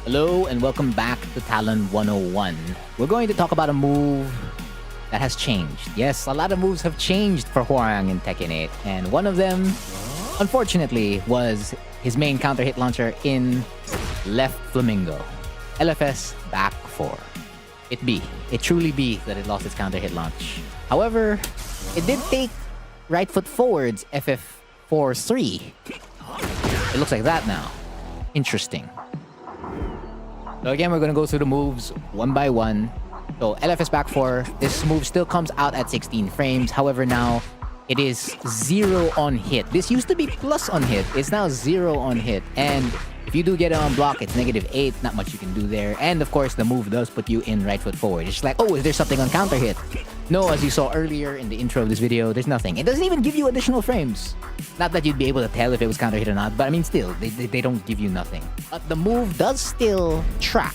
Hello and welcome back to Talon 101. We're going to talk about a move that has changed. Yes, a lot of moves have changed for Hwoarang in Tekken 8, and one of them, unfortunately, was his main counter hit launcher in Left Flamingo. LFS B+4. It truly be that it lost its counter hit launch. However, it did take right foot forwards FF+4 It looks like that now. Interesting. So again, we're going to go through the moves one by one. So LFS B+4, this move still comes out at 16 frames. However, now it is 0 on hit. This used to be plus on hit. It's now 0 on hit. And if you do get it on block, it's -8. Not much you can do there. And of course, the move does put you in right foot forward. It's like, oh, is there something on counter hit? No, as you saw earlier in the intro of this video, there's nothing. It doesn't even give you additional frames. Not that you'd be able to tell if it was counter hit or not, but I mean, still, they don't give you nothing. But the move does still track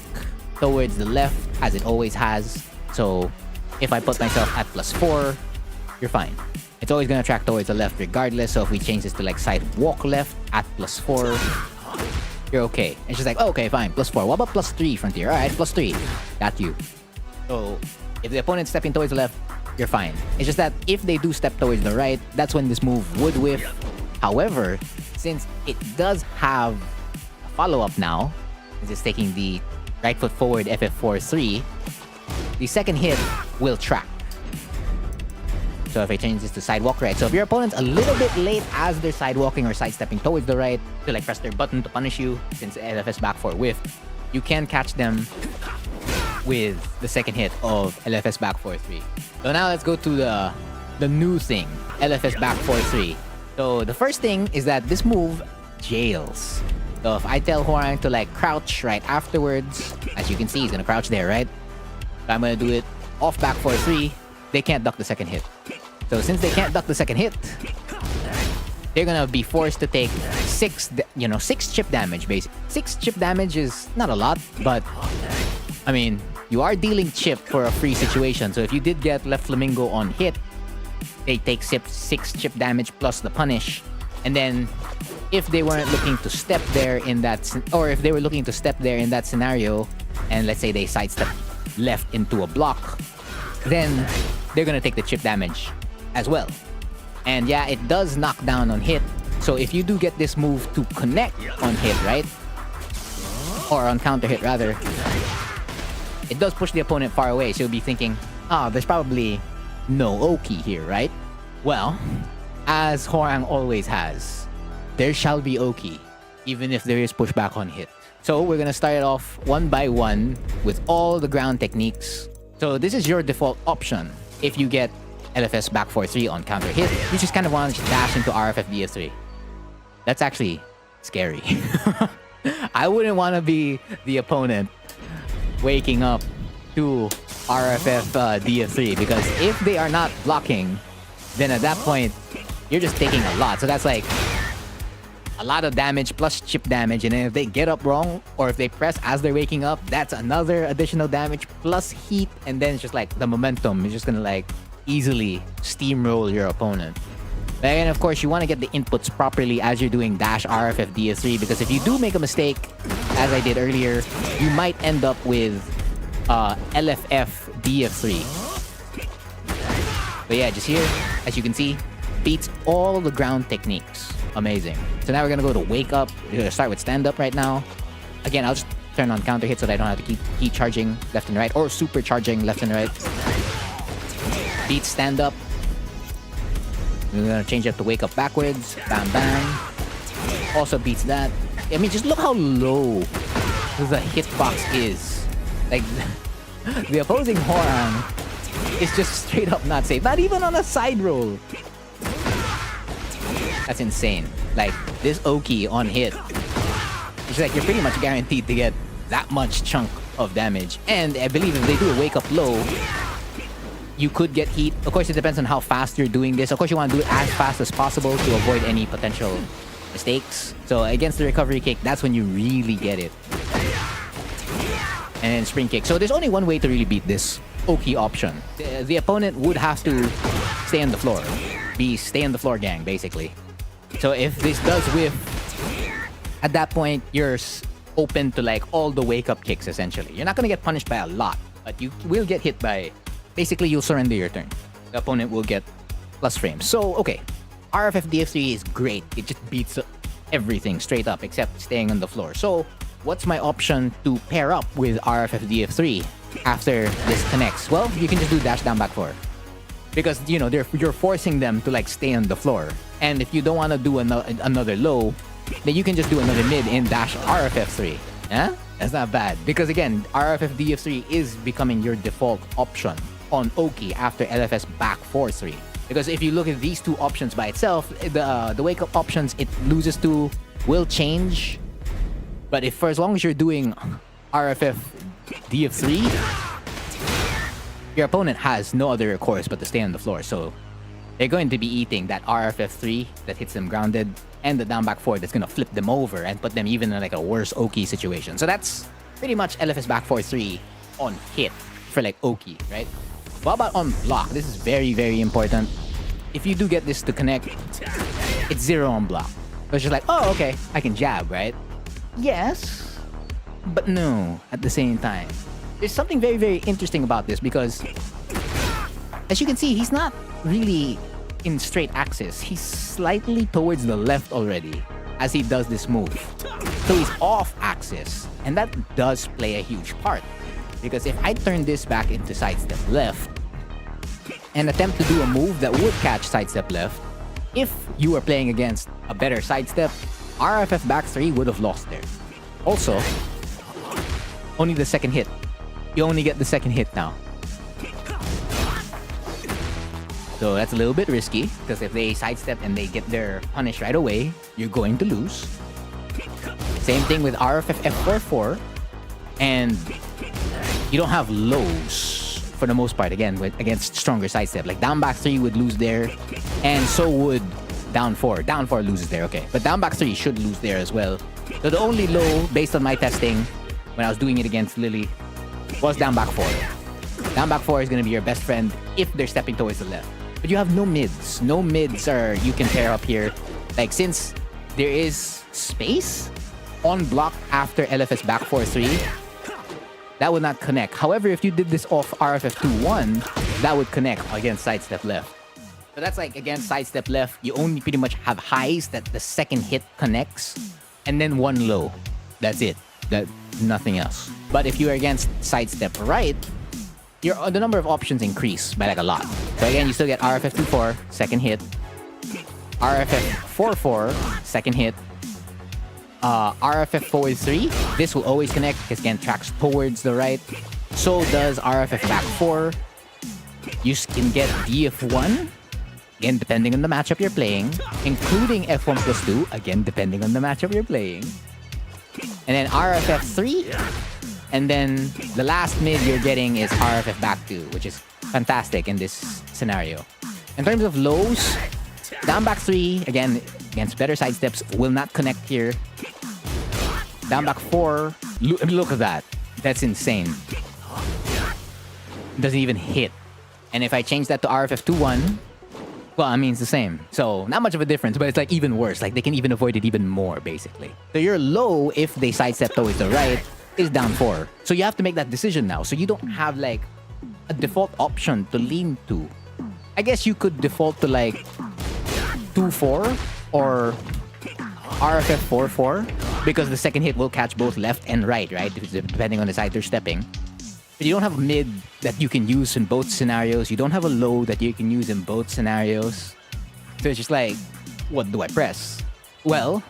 towards the left, as it always has. So if I put myself at +4, you're fine. It's always gonna track towards the left regardless. So if we change this to like side walk left at +4, you're okay. It's just like, oh, okay, fine, +4. What about +3, Frontier? All right, +3. Got you. So if the opponent's stepping towards the left, you're fine. It's just that if they do step towards the right, that's when this move would whiff. However, since it does have a follow-up now, since it's taking the right foot forward FF+4, the second hit will track. So if I change this to sidewalk right, so if your opponent's a little bit late as they're sidewalking or sidestepping towards the right to like press their button to punish you, since LFS B+4 whiffed, you can catch them with the second hit of LFS B+4. So now let's go to the new thing, LFS B+4. So the first thing is that this move jails. So if I tell Hwoarang to like crouch right afterwards, as you can see, he's gonna crouch there, right? So I'm gonna do it off B+4, they can't duck the second hit. So since they can't duck the second hit, they're gonna be forced to take 6 chip damage, basically. 6 chip damage is not a lot, but I mean, you are dealing chip for a free situation. So if you did get Left Flamingo on hit, they take 6 chip damage plus the punish. And then if they weren't looking to step there in that, or if they were looking to step there in that scenario, and let's say they sidestep left into a block, then they're gonna take the chip damage as well. And yeah, it does knock down on hit. So if you do get this move to connect on hit, right? Or on counter hit rather, it does push the opponent far away. So you'll be thinking, there's probably no Oki here, right? Well, as Hwoarang always has, there shall be Oki, even if there is pushback on hit. So we're gonna start it off one by one with all the ground techniques. So this is your default option. If you get LFS B+4 on counter hit, you just kind of want to dash into RFF B+3. That's actually scary. I wouldn't want to be the opponent waking up to RFF B+3, because if they are not blocking, then at that point, you're just taking a lot. So that's like a lot of damage plus chip damage, and then if they get up wrong, or if they press as they're waking up, that's another additional damage plus heat, and then it's just like the momentum is just gonna like easily steamroll your opponent. And of course, you want to get the inputs properly as you're doing dash RFF B+3, because if you do make a mistake, as I did earlier, you might end up with LFF B+3. But yeah, just here, as you can see, beats all the ground techniques. Amazing. So now we're gonna go to wake up. We're gonna start with stand up right now. Again, I'll just turn on counter hit so that I don't have to keep charging left and right, or supercharging left and right. Beat stand up. We're gonna change it to wake up backwards. Bam bam. Also beats that. I mean, just look how low the hitbox is. Like, the opposing Hwoarang is just straight up not safe. Not even on a side roll. That's insane. Like, this Oki on hit, it's like you're pretty much guaranteed to get that much chunk of damage. And I believe if they do a wake up low, you could get heat. Of course, it depends on how fast you're doing this. Of course, you want to do it as fast as possible to avoid any potential mistakes. So against the recovery kick, that's when you really get it. And then spring kick. So there's only one way to really beat this Oki option. The opponent would have to stay on the floor. Stay on the floor gang, basically. So if this does whiff, at that point, you're open to like all the wake-up kicks, essentially. You're not gonna get punished by a lot, but you will get hit by... Basically, you'll surrender your turn. The opponent will get plus frames. So, okay. RFF DF3 is great. It just beats everything straight up except staying on the floor. So, what's my option to pair up with RFF DF3 after this connects? Well, you can just do dash down back 4. Because, you know, you're forcing them to like stay on the floor. And if you don't want to do another low, then you can just do another mid and dash RFF3. Yeah? That's not bad. Because again, RFF DF3 is becoming your default option on Oki after LFS back 4-3. Because if you look at these two options by itself, the wake-up options it loses to will change. But if for as long as you're doing RFF DF3, your opponent has no other recourse but to stay on the floor. So they're going to be eating that RFF3 that hits them grounded and the down back 4 that's going to flip them over and put them even in like a worse Oki situation. So that's pretty much LFS back 4-3 on hit for like Oki, right? What about on block? This is very, very important. If you do get this to connect, it's 0 on block. So it's just like, oh, okay, I can jab, right? Yes, but no at the same time. There's something very, very interesting about this because as you can see, he's not really in straight axis. He's slightly towards the left already as he does this move. So he's off axis, and that does play a huge part. Because if I turn this back into sidestep left and attempt to do a move that would catch sidestep left, if you were playing against a better sidestep, RFF back 3 would have lost there. Also, only the second hit. You only get the second hit now. So that's a little bit risky, because if they sidestep and they get their punish right away, you're going to lose. Same thing with RFF FF+4, and you don't have lows for the most part, again, against stronger sidestep. Like down back 3 would lose there, and so would down 4. Down 4 loses there, okay. But down back 3 should lose there as well. So the only low, based on my testing, when I was doing it against Lily, was down back 4. Down back 4 is going to be your best friend if they're stepping towards the left. But you have no mids. No mids are you can pair up here. Like, since there is space on block after LFS back 4-3, that would not connect. However, if you did this off RFF 2-1, that would connect against sidestep left. So that's like, against sidestep left, you only pretty much have highs that the second hit connects, and then one low. That's it. Nothing else. But if you are against sidestep right, the number of options increase by like a lot. So again, you still get RFF 2-4, second hit. RFF 4-4, second hit. RFF 4-3, this will always connect because again, tracks towards the right. So does RFF back 4. You can get DF1, again, depending on the matchup you're playing, including F1+2, again, depending on the matchup you're playing. And then RFF 3. And then the last mid you're getting is RFF back 2, which is fantastic in this scenario. In terms of lows, down back 3, again, against better sidesteps, will not connect here. Down back 4, look at that. That's insane. Doesn't even hit. And if I change that to RFF 2-1, well, I mean, it's the same. So, not much of a difference, but it's like even worse. Like, they can even avoid it even more, basically. So, your low, if they sidestep towards the right, is down 4. So, you have to make that decision now. So, you don't have, like, a default option to lean to. I guess you could default to, like, 2-4 or RFF 4-4, because the second hit will catch both left and right, depending on the side they're stepping. But you don't have a mid that you can use in both scenarios. You don't have a low that you can use in both scenarios. So it's just like, what do I press? Well,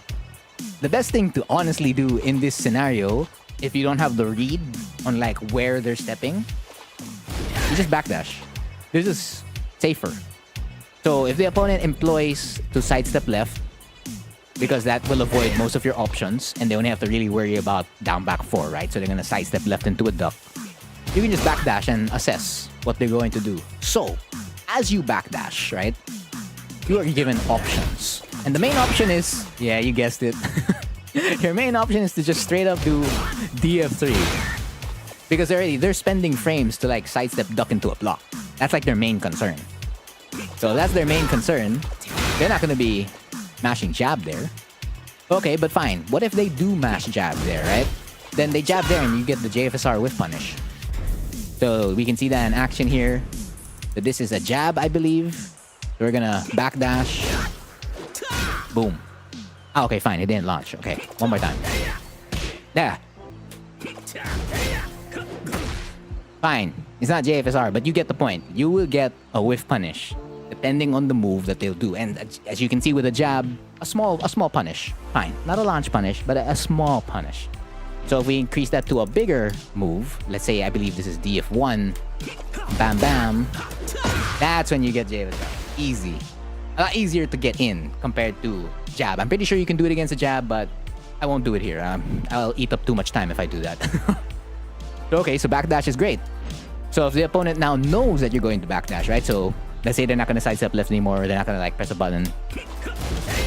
the best thing to honestly do in this scenario, if you don't have the read on like where they're stepping, you just backdash. This is safer. So if the opponent employs to sidestep left, because that will avoid most of your options, and they only have to really worry about down back 4, right? So they're gonna sidestep left into a duck. You can just backdash and assess what they're going to do. So, as you backdash, right, you are given options. And the main option is, yeah, you guessed it. Your main option is to just straight up do DF3. Because they're spending frames to like sidestep duck into a block. That's like their main concern. So that's their main concern. They're not going to be mashing jab there. Okay, but fine. What if they do mash jab there, right? Then they jab there and you get the JFSR with punish. So we can see that in action here. So this is a jab, I believe. So we're gonna backdash. Boom. Ah, okay, fine. It didn't launch. Okay, one more time. There. Fine. It's not JFSR, but you get the point. You will get a whiff punish, depending on the move that they'll do. And as you can see with a jab, a small punish. Fine. Not a launch punish, but a small punish. So if we increase that to a bigger move, let's say I believe this is DF1, bam bam, that's when you get JFSR. Easy. A lot easier to get in compared to jab. I'm pretty sure you can do it against a jab, but I won't do it here. I'll eat up too much time if I do that. Okay, so backdash is great. So if the opponent now knows that you're going to backdash, right? So let's say they're not going to sidestep left anymore, or they're not going to like press a button,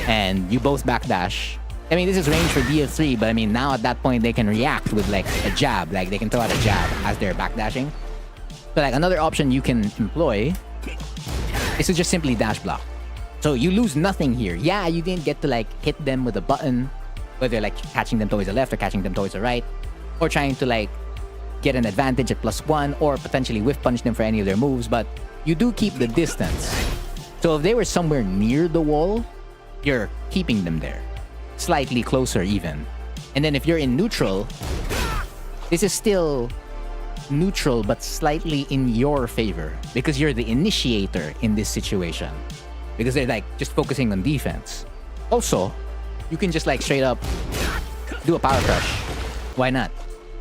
and you both backdash. I mean, this is range for DF3, but I mean, now at that point, they can react with like a jab. Like they can throw out a jab as they're backdashing. So like another option you can employ is to just simply dash block. So you lose nothing here. Yeah, you didn't get to like hit them with a button, whether like catching them towards the left or catching them towards the right, or trying to like get an advantage at +1 or potentially whiff punish them for any of their moves, but you do keep the distance. So if they were somewhere near the wall, you're keeping them there. Slightly closer even. And then if you're in neutral, this is still neutral but slightly in your favor because you're the initiator in this situation. Because they're like just focusing on defense. Also, you can just like straight up do a power crush. Why not?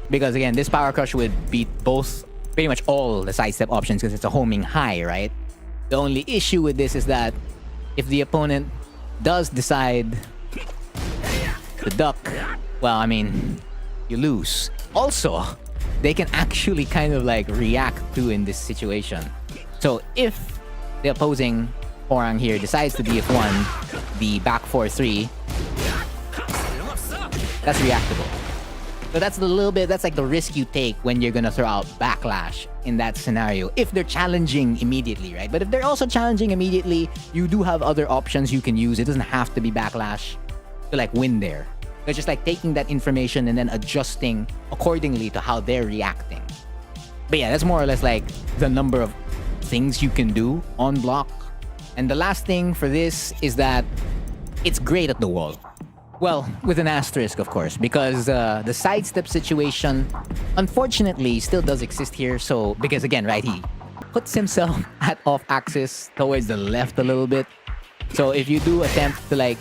Because again, this power crush would beat both, pretty much all the sidestep options because it's a homing high, right? The only issue with this is that if the opponent does decide to duck, well, I mean, you lose. Also, they can actually kind of like react to in this situation. So if the opposing Hwoarang here decides to DF1 the back 4-3, that's reactable. So that's a little bit, that's like the risk you take when you're gonna throw out backlash in that scenario, if they're challenging immediately, right? But if they're also challenging immediately, you do have other options you can use. It doesn't have to be backlash to like win there. They're just like taking that information and then adjusting accordingly to how they're reacting. But yeah, that's more or less like the number of things you can do on block. And the last thing for this is that it's great at the wall. Well, with an asterisk, of course, because the sidestep situation, unfortunately, still does exist here. So, because again, right, he puts himself at off-axis towards the left a little bit. So if you do attempt to like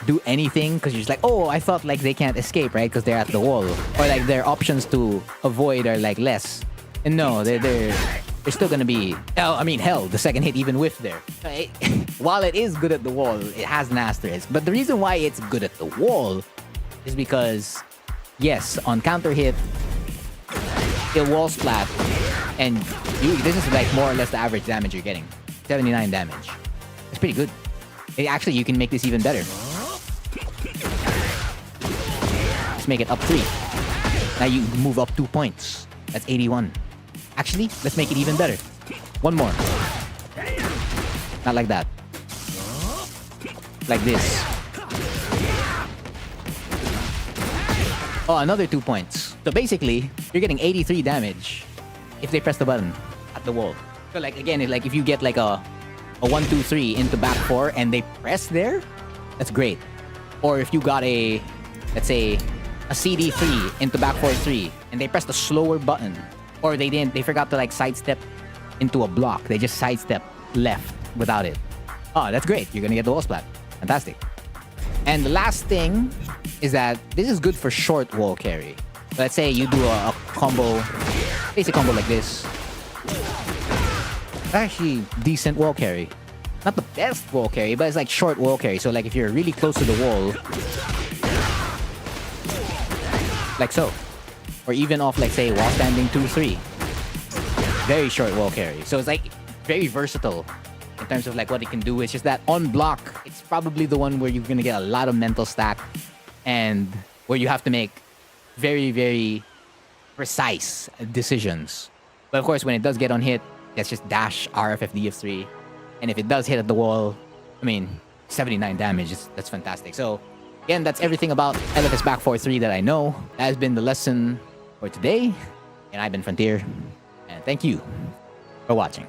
do anything, because you're just like, oh, I thought like they can't escape, right? Because they're at the wall, or like their options to avoid are like less. And no, they're still gonna be. Oh, I mean, hell, the second hit even whiffed there. While it is good at the wall, it has an asterisk. But the reason why it's good at the wall is because, yes, on counter hit, it wall splat, and this is like more or less the average damage you're getting. 79 damage. It's pretty good. Actually, you can make this even better. Let's make it up 3. Now you move up 2 points. That's 81. Actually, let's make it even better. One more. Not like that. Like this. Oh, another 2 points. So basically, you're getting 83 damage if they press the button at the wall. So like again, like if you get like a 1-2-3 into back 4 and they press there, that's great. Or if you got a, let's say, a CD3 into back 4-3 and they pressed a slower button, or they forgot to like sidestep into a block, they just sidestep left without it. Oh, that's great. You're gonna get the wall splat. Fantastic. And the last thing is that this is good for short wall carry. Let's say you do a combo, basic combo like this. Actually decent wall carry. Not the best wall carry, but it's like short wall carry. So like if you're really close to the wall, like so, or even off like say wall standing 2-3, very short wall carry. So it's like very versatile in terms of like what it can do. It's just that on block, it's probably the one where you're gonna get a lot of mental stack and where you have to make very, very precise decisions. But of course, when it does get on hit, let's just dash RFF DF3. And if it does hit at the wall, I mean, 79 damage, that's fantastic. So Again, that's everything about LFS B+4 3 that I know. That has been the lesson for today. And I've been Frontier. And thank you for watching.